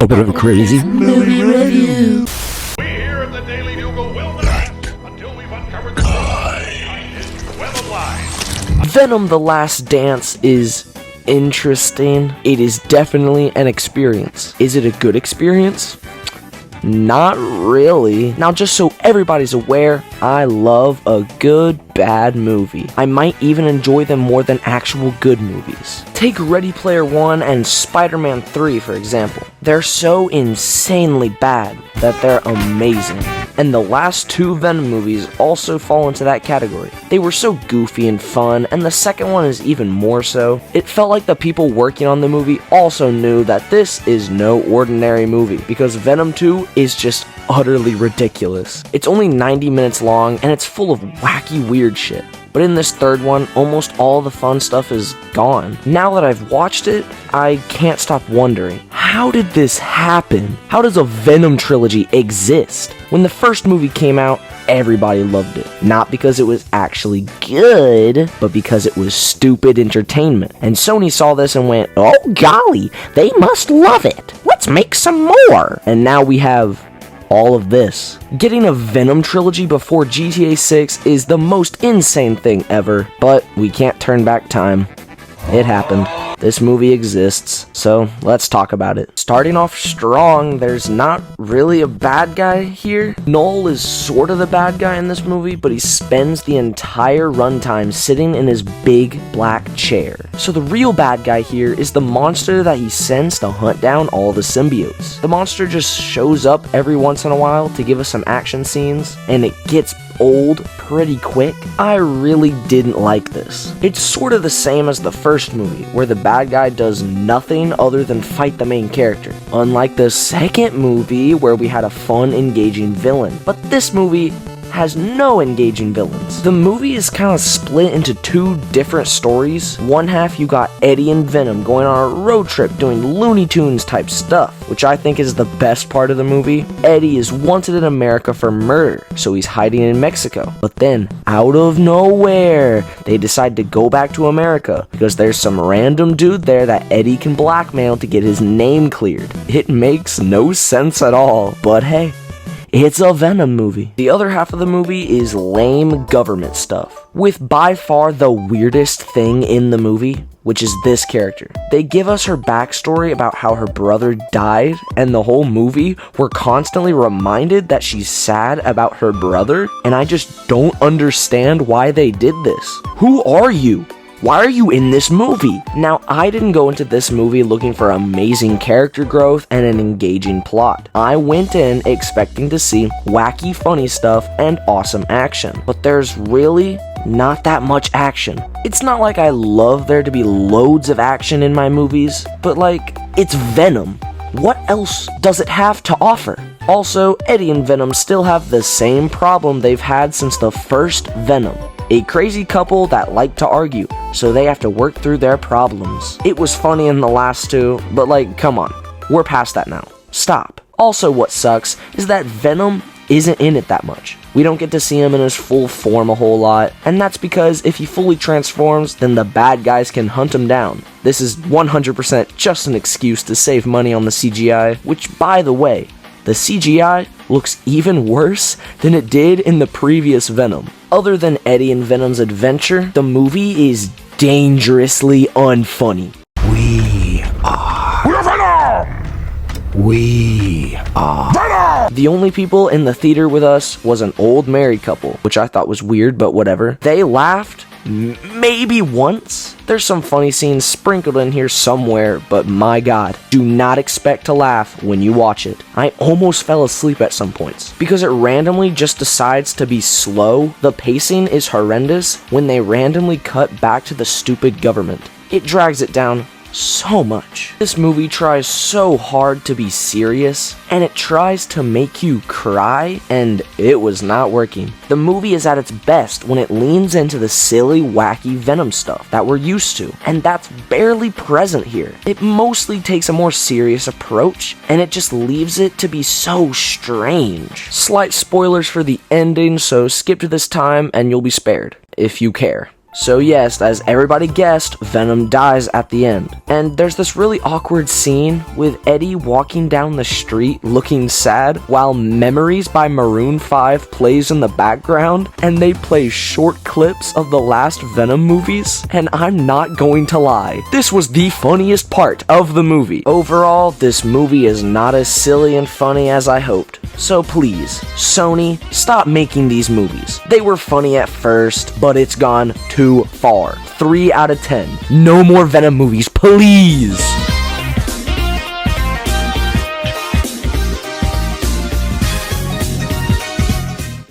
A bit of a crazy movie review. We here at the Daily Bugle will not rest until we've uncovered the behind this web of lies. Venom: The Last Dance is interesting. It is definitely an experience. Is it a good experience? Not really. Now, just so everybody's aware, I love a good bad movie. I might even enjoy them more than actual good movies. Take Ready Player One and Spider-Man 3, for example. They're so insanely bad that they're amazing. And the last two Venom movies also fall into that category. They were so goofy and fun, and the second one is even more so. It felt like the people working on the movie also knew that this is no ordinary movie, because Venom 2 is just utterly ridiculous. It's only 90 minutes long, and it's full of wacky weird shit. But in this third one, almost all the fun stuff is gone. Now that I've watched it, I can't stop wondering, how did this happen? How does a Venom trilogy exist? When the first movie came out, everybody loved it. Not because it was actually good, but because it was stupid entertainment. And Sony saw this and went, oh golly, they must love it. Let's make some more. And now we have all of this. Getting a Venom trilogy before GTA 6 is the most insane thing ever, but we can't turn back time. It happened. This movie exists, so let's talk about it. Starting off strong, there's not really a bad guy here. Null is sort of the bad guy in this movie, but he spends the entire runtime sitting in his big black chair. So the real bad guy here is the monster that he sends to hunt down all the symbiotes. The monster just shows up every once in a while to give us some action scenes, and it gets old pretty quick. I really didn't like this. It's sort of the same as the first movie, where the bad guy does nothing other than fight the main character. Unlike the second movie, where we had a fun, engaging villain. But this movie has no engaging villains. The movie is kind of split into two different stories. One half you got Eddie and Venom going on a road trip doing Looney Tunes type stuff, which I think is the best part of the movie. Eddie is wanted in America for murder, so he's hiding in Mexico. But then, out of nowhere, they decide to go back to America because there's some random dude there that Eddie can blackmail to get his name cleared. It makes no sense at all, but hey, it's a Venom movie. The other half of the movie is lame government stuff, with by far the weirdest thing in the movie, which is this character. They give us her backstory about how her brother died, and the whole movie we're constantly reminded that she's sad about her brother, and I just don't understand why they did this. Who are you? Why are you in this movie? Now, I didn't go into this movie looking for amazing character growth and an engaging plot. I went in expecting to see wacky, funny stuff and awesome action. But there's really not that much action. It's not like I love there to be loads of action in my movies, but like, it's Venom. What else does it have to offer? Also, Eddie and Venom still have the same problem they've had since the first Venom. A crazy couple that like to argue, so they have to work through their problems. It was funny in the last two, but like, come on, we're past that now. Stop. Also, what sucks is that Venom isn't in it that much. We don't get to see him in his full form a whole lot, and that's because if he fully transforms, then the bad guys can hunt him down. This is 100% just an excuse to save money on the CGI, which, by the way, the CGI looks even worse than it did in the previous Venom. Other than Eddie and Venom's adventure, the movie is dangerously unfunny. We are Venom! We are Venom! The only people in the theater with us was an old married couple, which I thought was weird, but whatever. They laughed maybe once. There's some funny scenes sprinkled in here somewhere, but my god, do not expect to laugh when you watch it. I almost fell asleep at some points, because it randomly just decides to be slow. The pacing is horrendous when they randomly cut back to the stupid government. It drags it down so much. This movie tries so hard to be serious, and it tries to make you cry, and it was not working. The movie is at its best when it leans into the silly, wacky Venom stuff that we're used to, and that's barely present here. It mostly takes a more serious approach, and it just leaves it to be so strange. Slight spoilers for the ending, so skip to this time and you'll be spared, if you care. So yes, as everybody guessed, Venom dies at the end. And there's this really awkward scene with Eddie walking down the street looking sad while Memories by Maroon 5 plays in the background, and they play short clips of the last Venom movies. And I'm not going to lie, this was the funniest part of the movie. Overall, this movie is not as silly and funny as I hoped. So please, Sony, stop making these movies. They were funny at first, but it's gone too far. 3 out of 10. No more Venom movies, please!